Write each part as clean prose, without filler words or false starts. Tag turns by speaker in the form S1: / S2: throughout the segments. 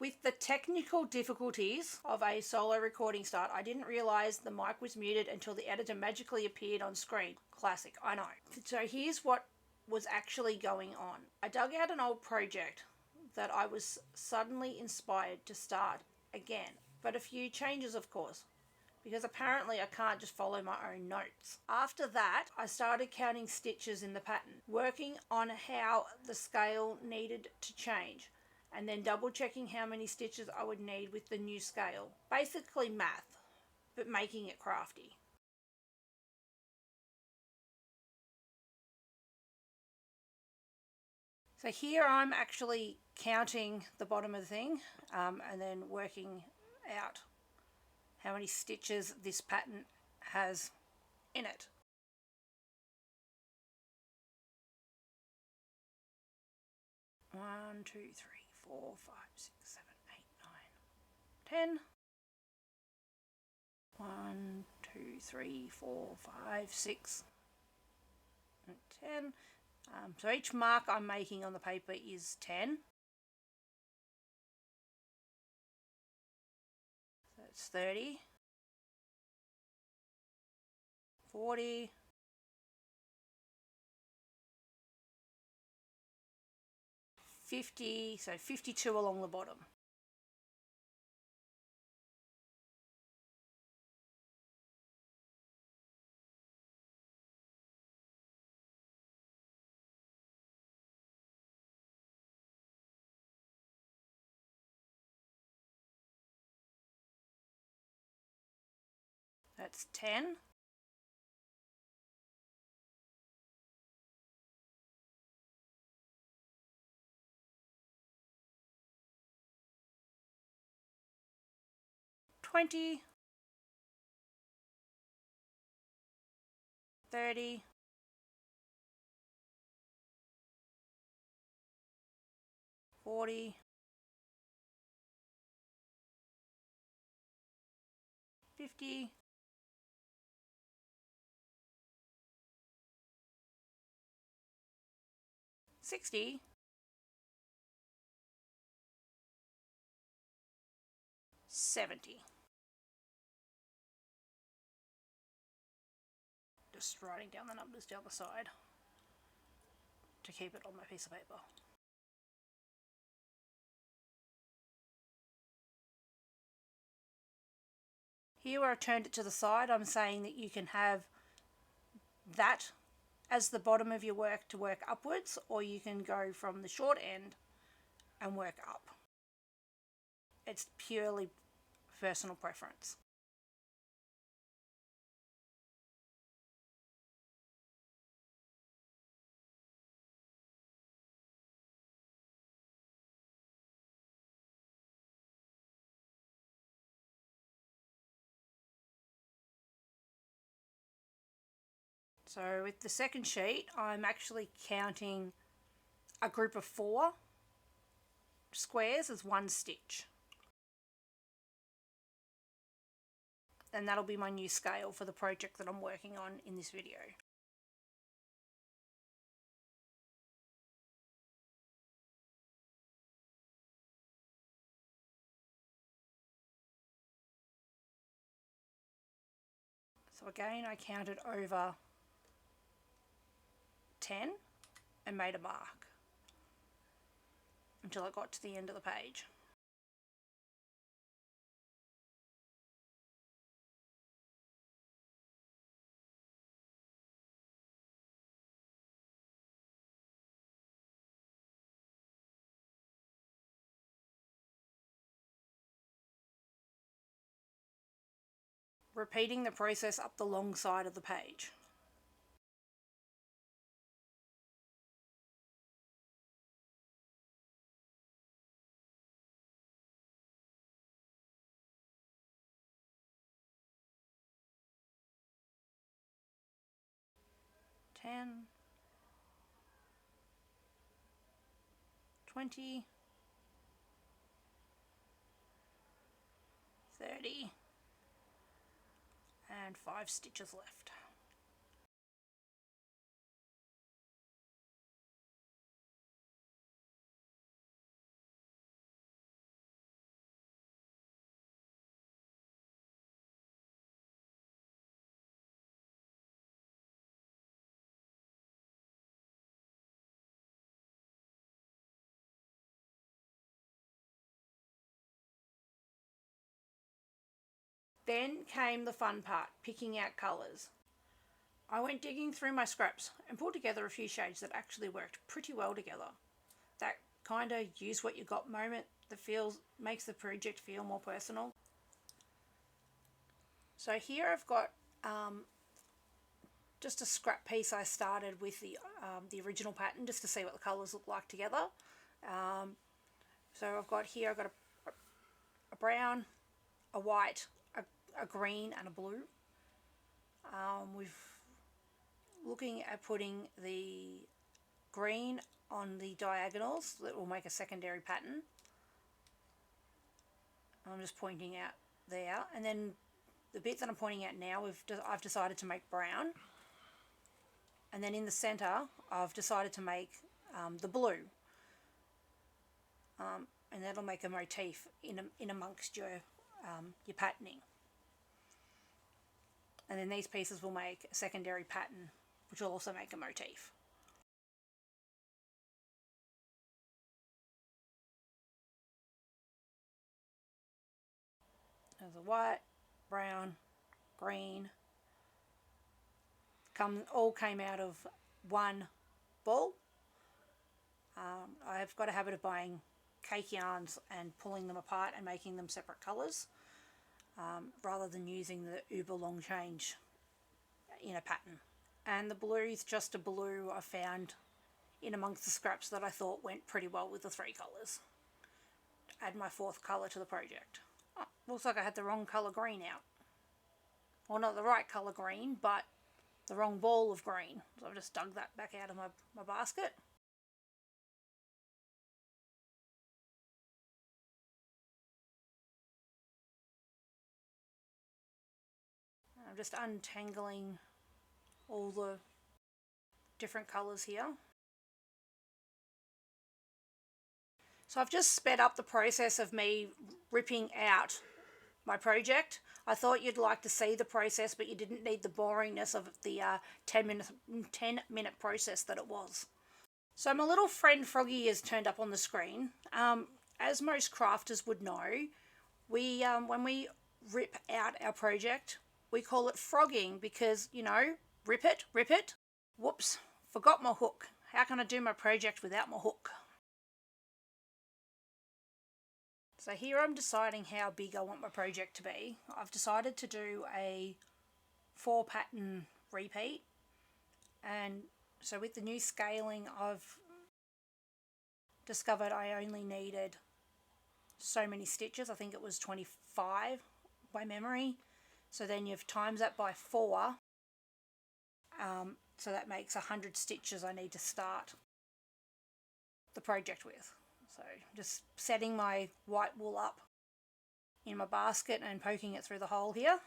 S1: With the technical difficulties of a solo recording start, I didn't realise the mic was muted until the editor magically appeared on screen. Classic, I know. So here's what was actually going on. I dug out an old project that I was suddenly inspired to start again, but a few changes, of course, because apparently I can't just follow my own notes. After that, I started counting stitches in the pattern, working on how the scale needed to change, and then double checking how many stitches I would need with the new scale. Basically math, but making it crafty. So here I'm actually counting the bottom of the thing and then working out how many stitches this pattern has in it. One, two, three, 4, 5, 6, 7, 8, 9, 10. 1, 2, 3, 4, 5, 6, and 10. So each mark I'm making on the paper is 10. So it's 30, 40, 50, so 52 along the bottom. That's 10. $20, 30, 40, 50, 60, 70. Just writing down the numbers down the side to keep it on my piece of paper. Here where I turned it to the side, I'm saying that you can have that as the bottom of your work to work upwards, or you can go from the short end and work up. It's purely personal preference. So with the second sheet, I'm actually counting a group of 4 squares as 1 stitch. And that'll be my new scale for the project that I'm working on in this video. So again, I counted over 10 and made a mark until I got to the end of the page. Repeating the process up the long side of the page. $10, 20, 30, and 5 stitches left. Then came the fun part, picking out colours. I went digging through my scraps and pulled together a few shades that actually worked pretty well together. That kind of use what you got moment that makes the project feel more personal. So here I've got just a scrap piece I started with the original pattern just to see what the colours look like together. So I've got a brown, a white, a green and a blue. We've looking at putting the green on the diagonals that will make a secondary pattern. I'm just pointing out there, and then the bit that I'm pointing out now I've decided to make brown, and then in the center I've decided to make the blue, and that'll make a motif in amongst your patterning. And then these pieces will make a secondary pattern which will also make a motif. There's a white, brown, green, all came out of one ball. I've got a habit of buying cake yarns and pulling them apart and making them separate colours, rather than using the uber long change in a pattern. And the blue is just a blue I found in amongst the scraps that I thought went pretty well with the three colours. Add my fourth colour to the project. Oh, looks like I had the wrong colour green out. Well, not the right colour green, but the wrong ball of green. So I've just dug that back out of my basket. I'm just untangling all the different colours here. So I've just sped up the process of me ripping out my project. I thought you'd like to see the process, but you didn't need the boringness of the 10-minute process that it was. So my little friend Froggy is turned up on the screen. As most crafters would know, when we rip out our project, we call it frogging because, you know, rip it. Whoops, forgot my hook. How can I do my project without my hook? So here I'm deciding how big I want my project to be. I've decided to do a 4 pattern repeat, and so with the new scaling I've discovered I only needed so many stitches. I think it was 25 by memory. So then you've times that by 4, so that makes 100 stitches I need to start the project with. So just setting my white wool up in my basket and poking it through the hole here.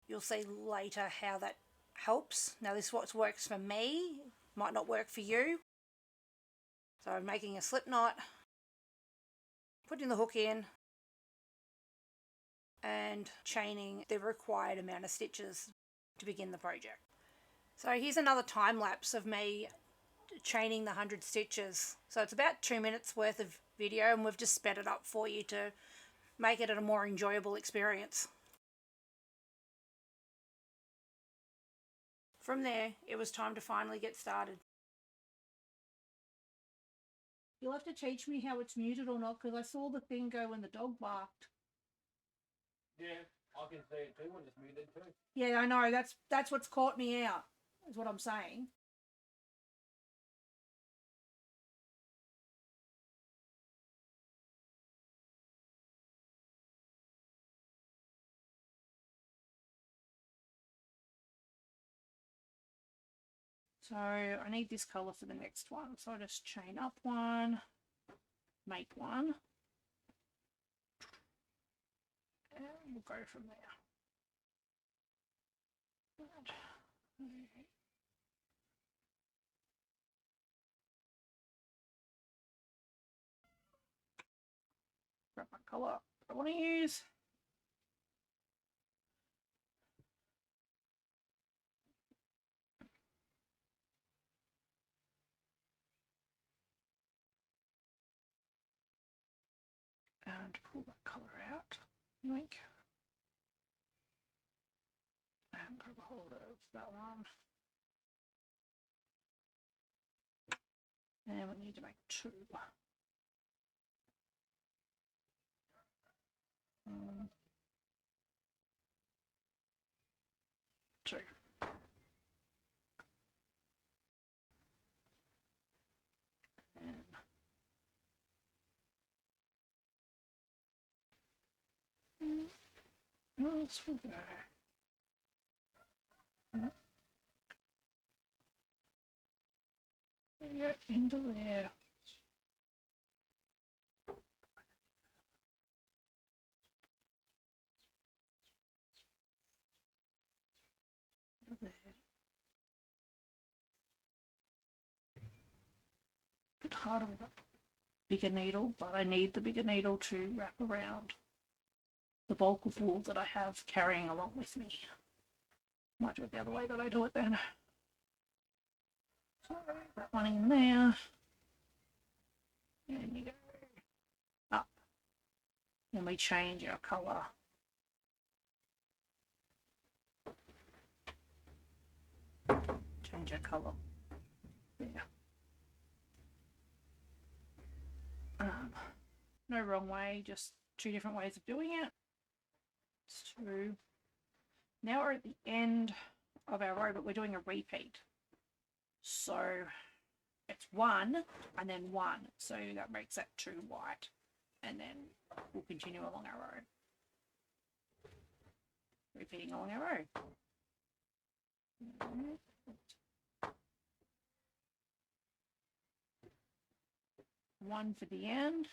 S1: You'll see later how that helps. Now this is what works for me, might not work for you. So I'm making a slip knot, putting the hook in and chaining the required amount of stitches to begin the project. So here's another time lapse of me chaining the 100 stitches. So it's about 2 minutes worth of video, and we've just sped it up for you to make it a more enjoyable experience. From there, it was time to finally get started. You'll have to teach me how it's muted or not, because I saw the thing go when the dog barked.
S2: Yeah, I can see it too when it's muted too.
S1: Yeah, I know. That's what's caught me out, is what I'm saying. So I need this colour for the next one. So I just chain up one, make one, and we'll go from there. Grab my colour I want to use. And pull that colour out. Yoink. And grab a hold of that one. And we need to make 2. Two. And what else will go? Yeah, into there. There. Bit harder with a bigger needle, but I need the bigger needle to wrap around the bulk of wool that I have carrying along with me. Might do it the other way that I do it then. So that one in there. And you go up. Then we change our colour. Change our colour. There. No wrong way, just 2 different ways of doing it. It's 2. Now we're at the end of our row, but we're doing a repeat. So it's 1 and then 1. So that makes that 2 white. And then we'll continue along our row. Repeating along our row. 1 for the end,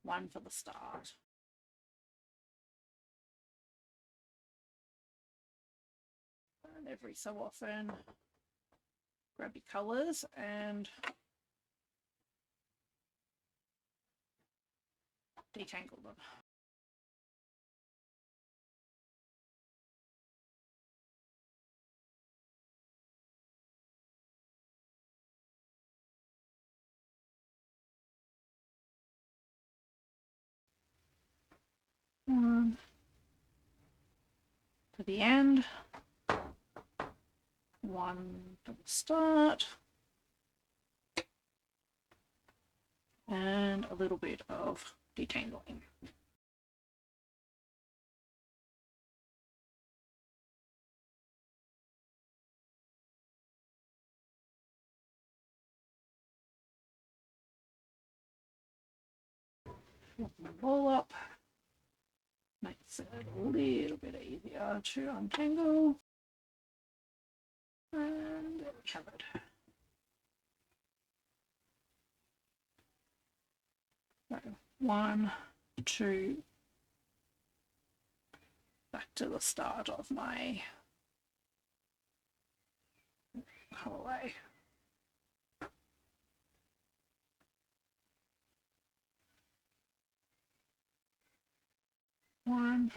S1: 1 for the start. And every so often, grab your colours and detangle them. One for the end, 1 for the start, and a little bit of detangling. Flip my ball up. Makes it a little bit easier to untangle. And there we have it. So 1, 2, back to the start of my colourway. One,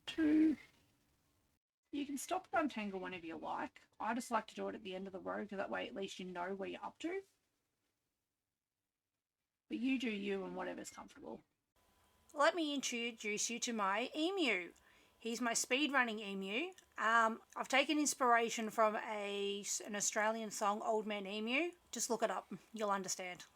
S1: 2. You can stop and untangle whenever you like. I just like to do it at the end of the row because that way at least you know where you're up to. But you do you and whatever's comfortable. Let me introduce you to my emu. He's my speed running emu. I've taken inspiration from an Australian song, Old Man Emu. Just look it up, you'll understand.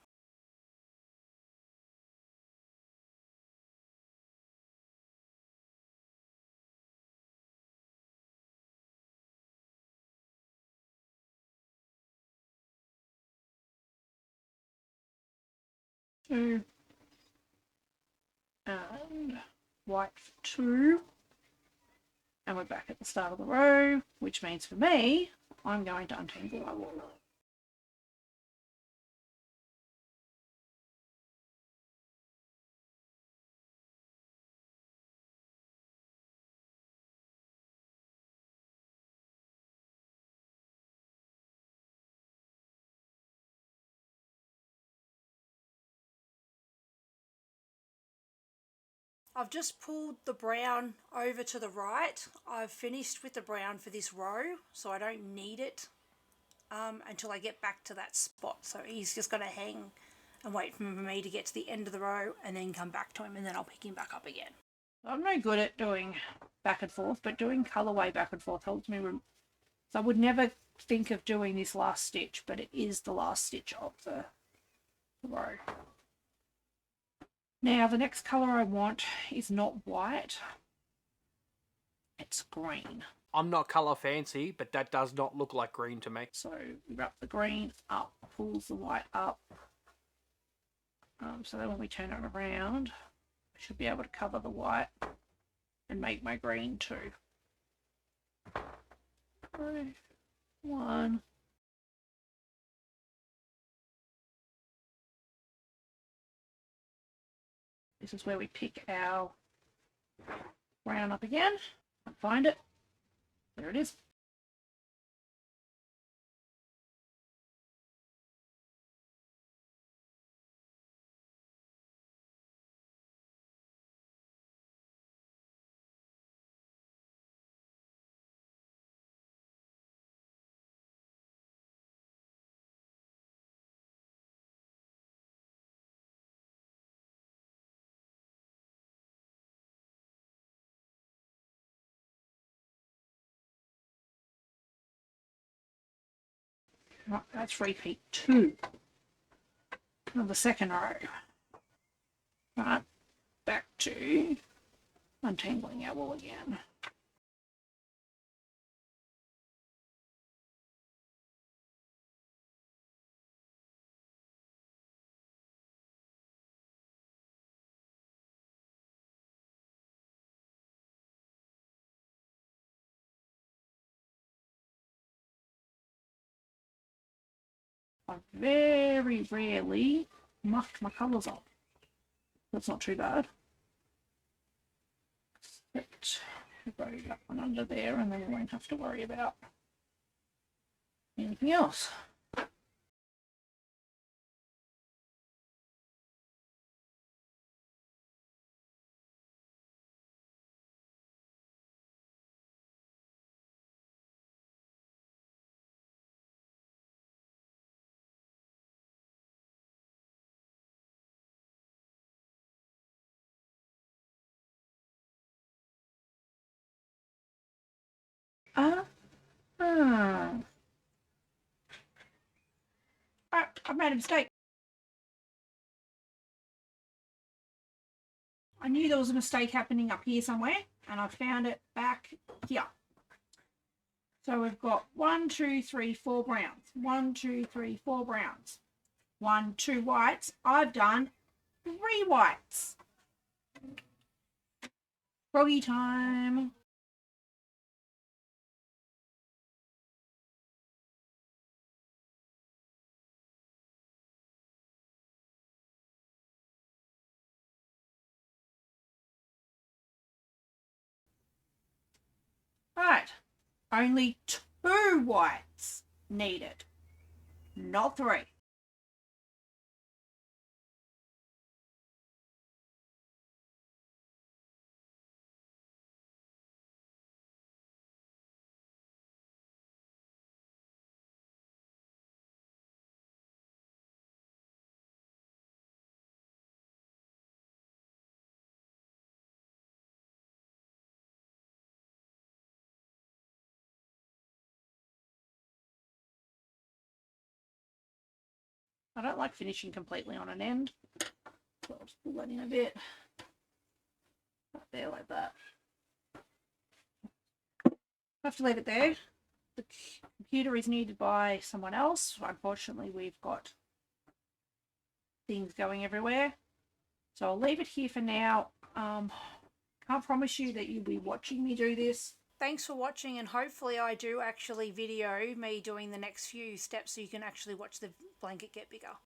S1: Two. And white for 2. And we're back at the start of the row, which means for me, I'm going to untangle my wool. I've just pulled the brown over to the right. I've finished with the brown for this row, so I don't need it until I get back to that spot. So he's just going to hang and wait for me to get to the end of the row and then come back to him, and then I'll pick him back up again. I'm no good at doing back and forth, but doing colorway back and forth helps me. So I would never think of doing this last stitch, but it is the last stitch of the row. Now the next color I want is not white, it's green.
S2: I'm not colour fancy, but that does not look like green to me.
S1: So we wrap the green up, pulls the white up. So then when we turn it around, I should be able to cover the white and make my green too. 3, 1. This is where we pick our brown up again. Can't find it. There it is. Right, that's repeat 2 of the second row. Right, back to untangling our wool again. I very rarely muck my colours up. That's not too bad. Let's throw that one under there, and then we won't have to worry about anything else. I've made a mistake. I knew there was a mistake happening up here somewhere, and I found it back here. So we've got 1, 2, 3, 4 browns. 1, 2, 3, 4 browns. 1, 2 whites. I've done 3 whites. Froggy time. Right, only 2 whites needed, not 3. I don't like finishing completely on an end, so I'll just pull that in a bit. Right there like that. I have to leave it there. The computer is needed by someone else. Unfortunately, we've got things going everywhere. So I'll leave it here for now. Can't promise you that you'll be watching me do this. Thanks for watching, and hopefully I do actually video me doing the next few steps so you can actually watch the blanket get bigger.